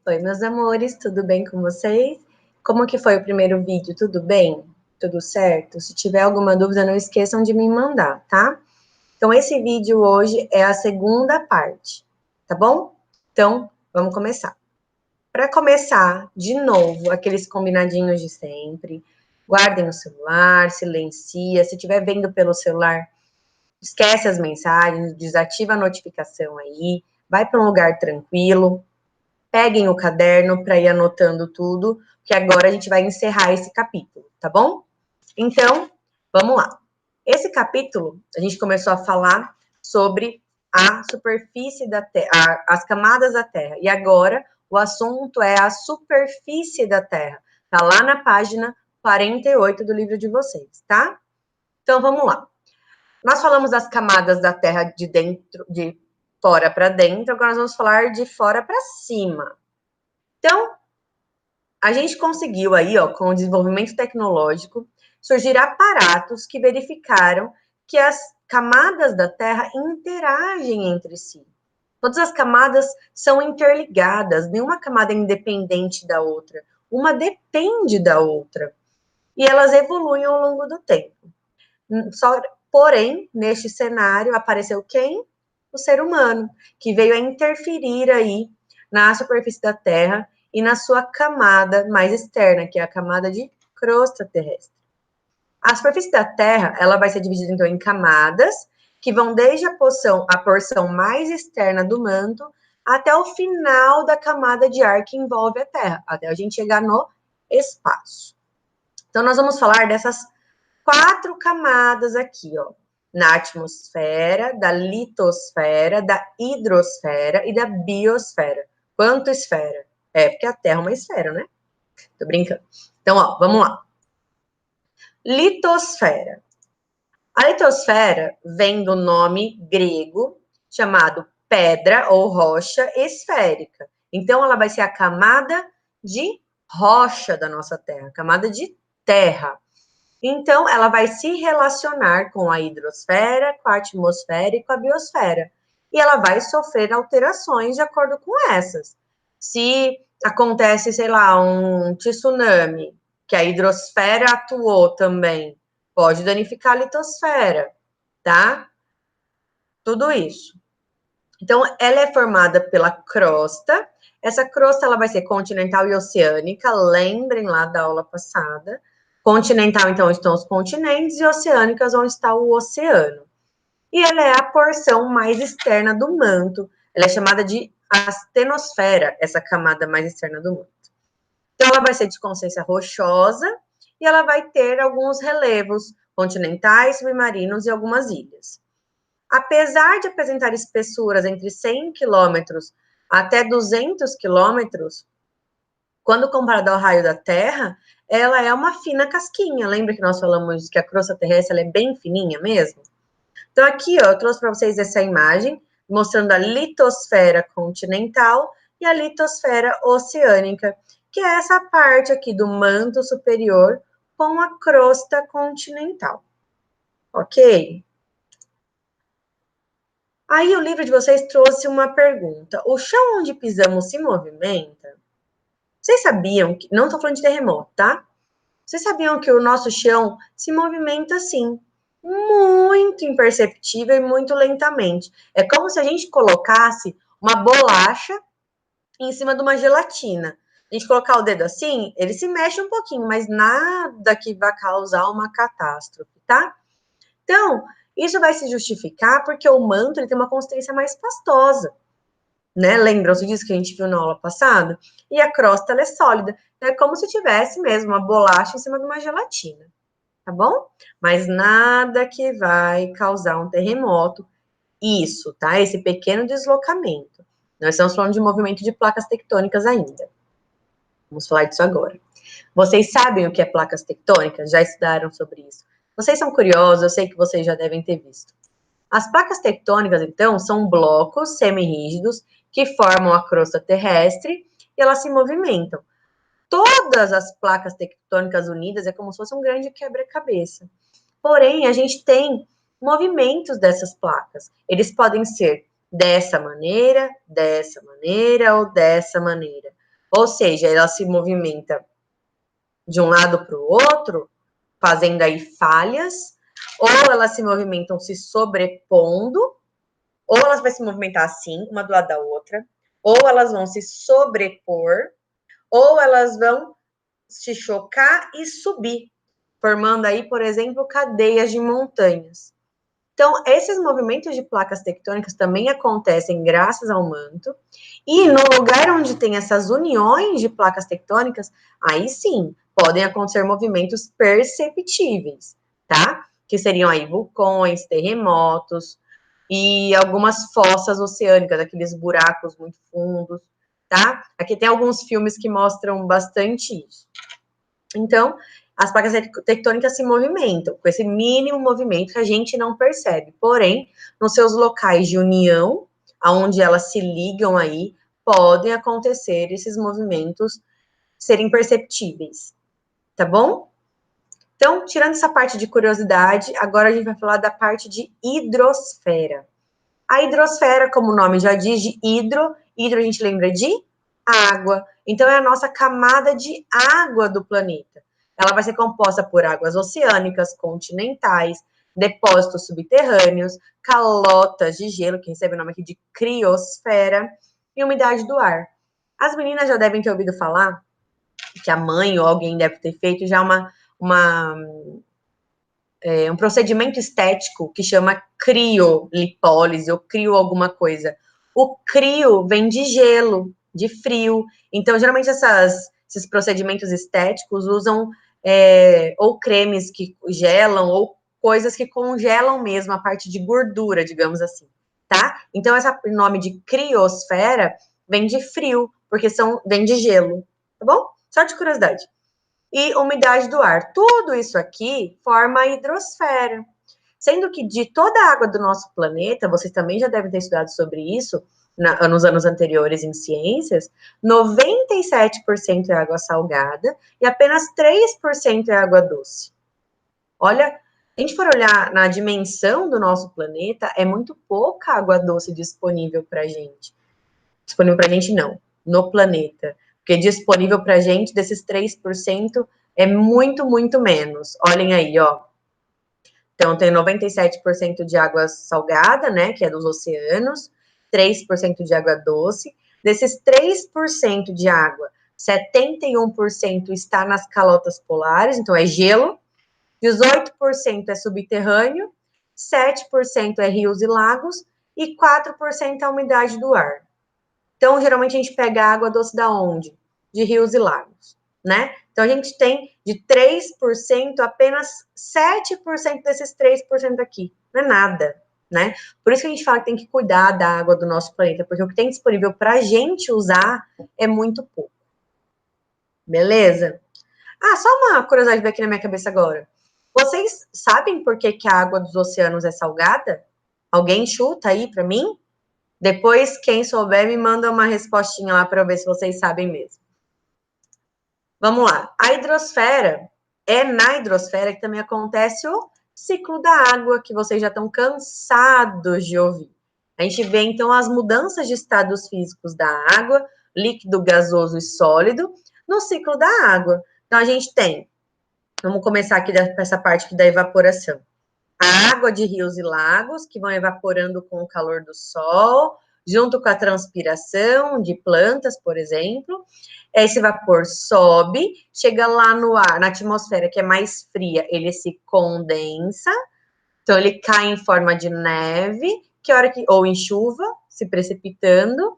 Oi, meus amores, tudo bem com vocês? Como que foi o primeiro vídeo? Tudo bem? Tudo certo? Se tiver alguma dúvida, não esqueçam de me mandar, tá? Então, esse vídeo hoje é a segunda parte, tá bom? Então, vamos começar. Para começar, de novo, aqueles combinadinhos de sempre. Guardem o celular, silencia. Se estiver vendo pelo celular, esquece as mensagens, desativa a notificação aí, vai para um lugar tranquilo. Peguem o caderno para ir anotando tudo, que agora a gente vai encerrar esse capítulo, tá bom? Então, vamos lá. Esse capítulo, a gente começou a falar sobre a superfície da Terra, as camadas da Terra. E agora, o assunto é a superfície da Terra. Tá lá na página 48 do livro de vocês, tá? Então, vamos lá. Nós falamos das camadas da Terra de dentro, de fora para dentro, agora nós vamos falar de fora para cima. Então, a gente conseguiu aí, ó, com o desenvolvimento tecnológico, surgir aparatos que verificaram que as camadas da Terra interagem entre si. Todas as camadas são interligadas, nenhuma camada é independente da outra, uma depende da outra. E elas evoluem ao longo do tempo. Porém, neste cenário, apareceu quem? O ser humano, que veio a interferir aí na superfície da Terra e na sua camada mais externa, que é a camada de crosta terrestre. A superfície da Terra, ela vai ser dividida então em camadas, que vão desde a porção mais externa do manto até o final da camada de ar que envolve a Terra, até a gente chegar no espaço. Então, nós vamos falar dessas 4 camadas aqui, ó, na atmosfera, da litosfera, da hidrosfera e da biosfera. Quanto esfera? É, porque a Terra é uma esfera, né? Tô brincando. Então, ó, vamos lá. Litosfera. A litosfera vem do nome grego chamado pedra ou rocha esférica. Então, ela vai ser a camada de rocha da nossa Terra, camada de terra. Então, ela vai se relacionar com a hidrosfera, com a atmosfera e com a biosfera. E ela vai sofrer alterações de acordo com essas. Se acontece, sei lá, um tsunami, que a hidrosfera atuou também, pode danificar a litosfera, tá? Tudo isso. Então, ela é formada pela crosta. Essa crosta ela vai ser continental e oceânica, lembrem lá da aula passada. Continental, então, estão os continentes, e oceânicas, onde está o oceano. E ela é a porção mais externa do manto. Ela é chamada de astenosfera, essa camada mais externa do manto. Então, ela vai ser de consistência rochosa e ela vai ter alguns relevos continentais, submarinos e algumas ilhas. Apesar de apresentar espessuras entre 100 quilômetros até 200 quilômetros, quando comparada ao raio da Terra, ela é uma fina casquinha. Lembra que nós falamos que a crosta terrestre ela é bem fininha mesmo? Então, aqui, ó, eu trouxe para vocês essa imagem, mostrando a litosfera continental e a litosfera oceânica, que é essa parte aqui do manto superior com a crosta continental. Ok? Aí o livro de vocês trouxe uma pergunta. O chão onde pisamos se movimenta? Vocês sabiam que... Não estou falando de terremoto, tá? Vocês sabiam que o nosso chão se movimenta assim, muito imperceptível e muito lentamente. É como se a gente colocasse uma bolacha em cima de uma gelatina. A gente colocar o dedo assim, ele se mexe um pouquinho, mas nada que vá causar uma catástrofe, tá? Então, isso vai se justificar porque o manto ele tem uma consistência mais pastosa, né? Lembram-se disso que a gente viu na aula passada? E a crosta ela é sólida. É como se tivesse mesmo uma bolacha em cima de uma gelatina, tá bom? Mas nada que vai causar um terremoto. Isso, tá? Esse pequeno deslocamento. Nós estamos falando de movimento de placas tectônicas ainda. Vamos falar disso agora. Vocês sabem o que é placas tectônicas? Já estudaram sobre isso? Vocês são curiosos, eu sei que vocês já devem ter visto. As placas tectônicas, então, são blocos semirrígidos que formam a crosta terrestre e elas se movimentam. Todas as placas tectônicas unidas é como se fosse um grande quebra-cabeça. Porém, a gente tem movimentos dessas placas. Eles podem ser dessa maneira ou dessa maneira. Ou seja, ela se movimenta de um lado para o outro, fazendo aí falhas, ou elas se movimentam se sobrepondo, ou elas vão se movimentar assim, uma do lado da outra, ou elas vão se sobrepor, ou elas vão se chocar e subir, formando aí, por exemplo, cadeias de montanhas. Então, esses movimentos de placas tectônicas também acontecem graças ao manto, e no lugar onde tem essas uniões de placas tectônicas, aí sim, podem acontecer movimentos perceptíveis, tá? Que seriam aí vulcões, terremotos e algumas fossas oceânicas, aqueles buracos muito fundos, tá? Aqui tem alguns filmes que mostram bastante isso. Então, as placas tectônicas se movimentam, com esse mínimo movimento que a gente não percebe. Porém, nos seus locais de união, aonde elas se ligam aí, podem acontecer esses movimentos serem perceptíveis, tá bom? Então, tirando essa parte de curiosidade, agora a gente vai falar da parte de hidrosfera. A hidrosfera, como o nome já diz, de hidro a gente lembra de água. Então, é a nossa camada de água do planeta. Ela vai ser composta por águas oceânicas, continentais, depósitos subterrâneos, calotas de gelo, que recebe o nome aqui de criosfera, e umidade do ar. As meninas já devem ter ouvido falar, que a mãe ou alguém deve ter feito já um procedimento estético que chama criolipólise ou crio alguma coisa. O crio vem de gelo, de frio. Então, geralmente, esses procedimentos estéticos usam ou cremes que gelam ou coisas que congelam mesmo a parte de gordura, digamos assim, tá? Então, esse nome de criosfera vem de frio, porque vem de gelo, tá bom? Só de curiosidade. E umidade do ar. Tudo isso aqui forma a hidrosfera. Sendo que de toda a água do nosso planeta, vocês também já devem ter estudado sobre isso nos anos anteriores em ciências, 97% é água salgada e apenas 3% é água doce. Olha, se a gente for olhar na dimensão do nosso planeta, é muito pouca água doce disponível para a gente. Disponível para a gente, não, no planeta. Porque disponível para a gente, desses 3%, é muito, muito menos. Olhem aí, ó. Então, tem 97% de água salgada, né, que é dos oceanos, 3% de água doce. Desses 3% de água, 71% está nas calotas polares, então é gelo, 18% é subterrâneo, 7% é rios e lagos e 4% é a umidade do ar. Então, geralmente, a gente pega a água doce da onde? De rios e lagos, né? Então, a gente tem de 3%, apenas 7% desses 3% aqui. Não é nada, né? Por isso que a gente fala que tem que cuidar da água do nosso planeta, porque o que tem disponível para a gente usar é muito pouco. Beleza? Ah, só uma curiosidade aqui na minha cabeça agora. Vocês sabem por que a água dos oceanos é salgada? Alguém chuta aí para mim? Depois, quem souber, me manda uma respostinha lá para eu ver se vocês sabem mesmo. Vamos lá. A hidrosfera, é na hidrosfera que também acontece o ciclo da água, que vocês já estão cansados de ouvir. A gente vê, então, as mudanças de estados físicos da água, líquido, gasoso e sólido, no ciclo da água. Então, a gente tem, vamos começar aqui dessa parte aqui da evaporação. A água de rios e lagos, que vão evaporando com o calor do sol, junto com a transpiração de plantas, por exemplo. Esse vapor sobe, chega lá no ar, na atmosfera, que é mais fria, ele se condensa, então ele cai em forma de neve, ou em chuva, se precipitando,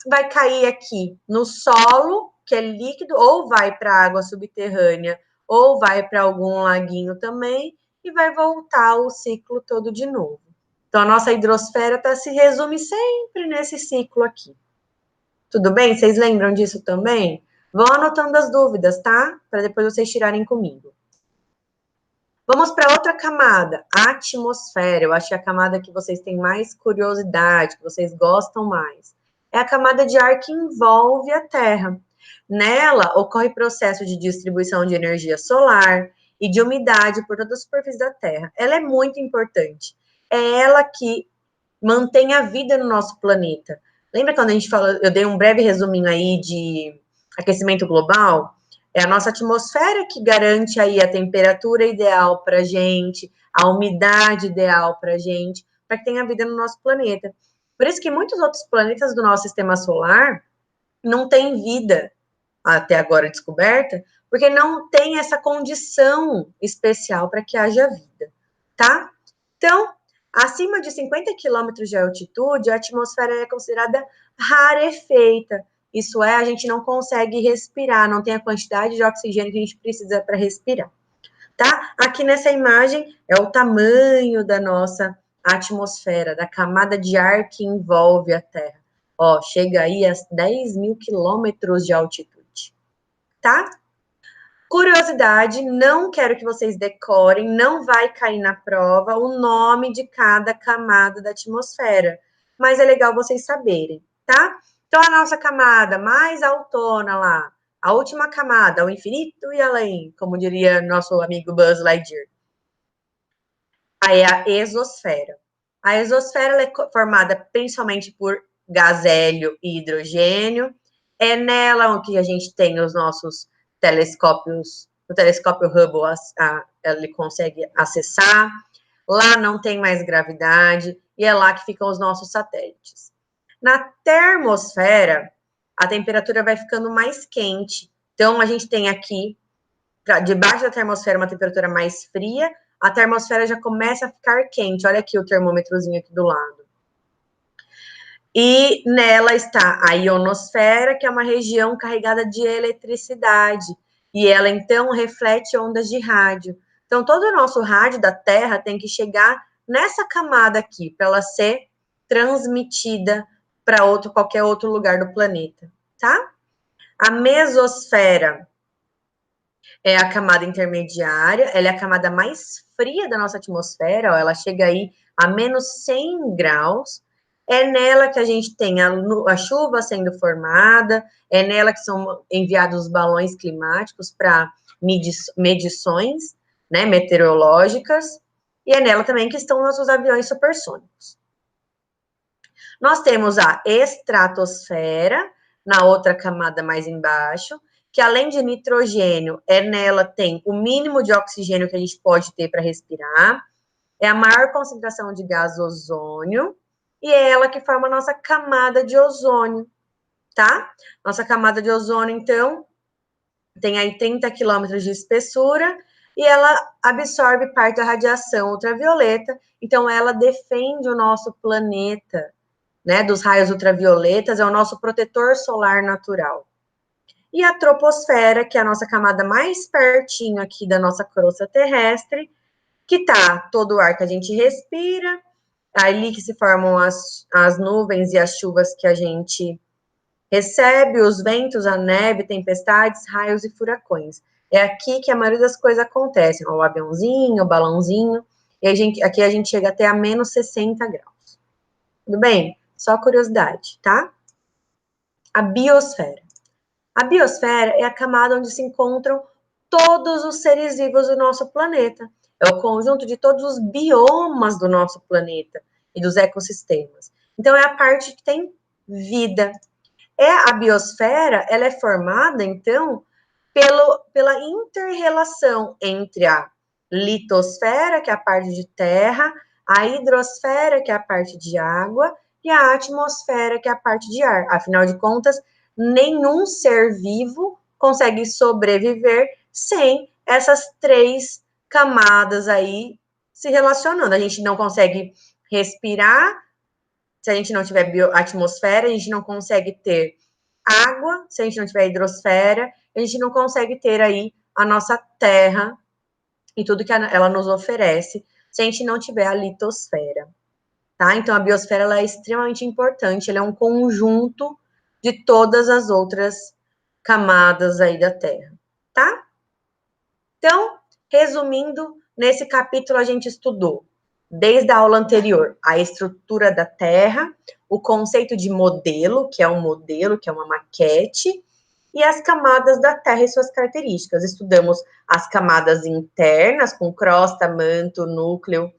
vai cair aqui no solo, que é líquido, ou vai para a água subterrânea, ou vai para algum laguinho também, e vai voltar o ciclo todo de novo. Então, a nossa hidrosfera se resume sempre nesse ciclo aqui. Tudo bem? Vocês lembram disso também? Vão anotando as dúvidas, tá? Para depois vocês tirarem comigo. Vamos para outra camada, a atmosfera. Eu acho que é a camada que vocês têm mais curiosidade, que vocês gostam mais. É a camada de ar que envolve a Terra. Nela ocorre processo de distribuição de energia solar e de umidade por toda a superfície da Terra. Ela é muito importante. É ela que mantém a vida no nosso planeta. Lembra quando a gente falou, eu dei um breve resuminho aí de aquecimento global? É a nossa atmosfera que garante aí a temperatura ideal para a gente, a umidade ideal para a gente, para que tenha vida no nosso planeta. Por isso que muitos outros planetas do nosso sistema solar não têm vida até agora descoberta, porque não tem essa condição especial para que haja vida, tá? Então, acima de 50 quilômetros de altitude, a atmosfera é considerada rarefeita. Isso é, a gente não consegue respirar, não tem a quantidade de oxigênio que a gente precisa para respirar, tá? Aqui nessa imagem é o tamanho da nossa atmosfera, da camada de ar que envolve a Terra. Ó, chega aí a 10 mil quilômetros de altitude, tá? Curiosidade, não quero que vocês decorem, não vai cair na prova o nome de cada camada da atmosfera, mas é legal vocês saberem, tá? Então, a nossa camada mais autona lá, a última camada, ao infinito e além, como diria nosso amigo Buzz Lightyear. Aí é a exosfera. A exosfera é formada principalmente por gás hélio e hidrogênio. É nela que a gente tem os nossos telescópios, o telescópio Hubble, ele consegue acessar. Lá não tem mais gravidade e é lá que ficam os nossos satélites. Na termosfera, a temperatura vai ficando mais quente. Então, a gente tem aqui, debaixo da termosfera, uma temperatura mais fria, a termosfera já começa a ficar quente. Olha aqui o termômetrozinho aqui do lado. E nela está a ionosfera, que é uma região carregada de eletricidade. E ela, então, reflete ondas de rádio. Então, todo o nosso rádio da Terra tem que chegar nessa camada aqui, para ela ser transmitida para qualquer outro lugar do planeta, tá? A mesosfera é a camada intermediária, ela é a camada mais fria da nossa atmosfera, ó, ela chega aí a menos 100 graus. É nela que a gente tem a chuva sendo formada, é nela que são enviados os balões climáticos para medições, né, meteorológicas, e é nela também que estão nossos aviões supersônicos. Nós temos a estratosfera, na outra camada mais embaixo, que além de nitrogênio, nela tem o mínimo de oxigênio que a gente pode ter para respirar, é a maior concentração de gás ozônio, e é ela que forma a nossa camada de ozônio, tá? Nossa camada de ozônio, então, tem aí 30 quilômetros de espessura, e ela absorve parte da radiação ultravioleta, então ela defende o nosso planeta, né, dos raios ultravioletas, é o nosso protetor solar natural. E a troposfera, que é a nossa camada mais pertinho aqui da nossa crosta terrestre, que tá todo o ar que a gente respira, ali que se formam as nuvens e as chuvas que a gente recebe, os ventos, a neve, tempestades, raios e furacões. É aqui que a maioria das coisas acontecem, o aviãozinho, o balãozinho, e aqui a gente chega até a menos 60 graus. Tudo bem? Só curiosidade, tá? A biosfera. A biosfera é a camada onde se encontram todos os seres vivos do nosso planeta. É o conjunto de todos os biomas do nosso planeta e dos ecossistemas. Então, é a parte que tem vida. A biosfera, ela é formada, então, pela inter-relação entre a litosfera, que é a parte de terra, a hidrosfera, que é a parte de água, e a atmosfera, que é a parte de ar. Afinal de contas, nenhum ser vivo consegue sobreviver sem essas três camadas aí se relacionando. A gente não consegue respirar se a gente não tiver atmosfera, a gente não consegue ter água se a gente não tiver hidrosfera, a gente não consegue ter aí a nossa terra e tudo que ela nos oferece se a gente não tiver a litosfera, tá? Então, a biosfera ela é extremamente importante, ela é um conjunto de todas as outras camadas aí da Terra, tá? Então, resumindo, nesse capítulo a gente estudou, desde a aula anterior, a estrutura da Terra, o conceito de modelo, que é um modelo, que é uma maquete, e as camadas da Terra e suas características. Estudamos as camadas internas, com crosta, manto, núcleo,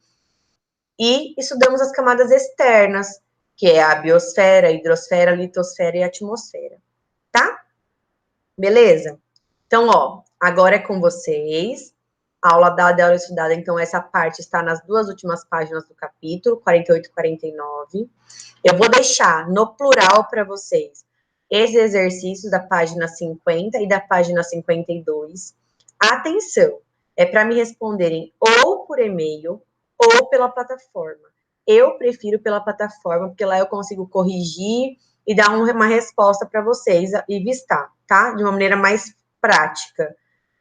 E estudamos as camadas externas, que é a biosfera, a hidrosfera, a litosfera e a atmosfera, tá? Beleza? Então, ó, agora é com vocês. Aula dada, aula estudada. Então, essa parte está nas duas últimas páginas do capítulo, 48 e 49. Eu vou deixar no plural para vocês esses exercícios da página 50 e da página 52. Atenção, é para me responderem ou por e-mail ou pela plataforma. Eu prefiro pela plataforma, porque lá eu consigo corrigir e dar uma resposta para vocês e vistar, tá? De uma maneira mais prática.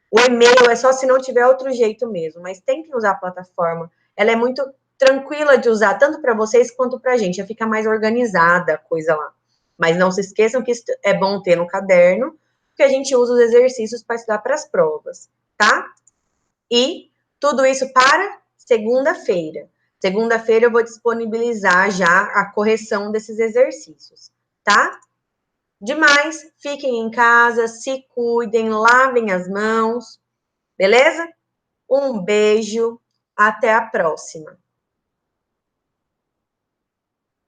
O e-mail é só se não tiver outro jeito mesmo, mas tem que usar a plataforma. Ela é muito tranquila de usar, tanto para vocês quanto para a gente. Já fica mais organizada a coisa lá. Mas não se esqueçam que isso é bom ter no caderno, porque a gente usa os exercícios para estudar para as provas, tá? E tudo isso para segunda-feira. Segunda-feira eu vou disponibilizar já a correção desses exercícios, tá? Demais, fiquem em casa, se cuidem, lavem as mãos, beleza? Um beijo, até a próxima.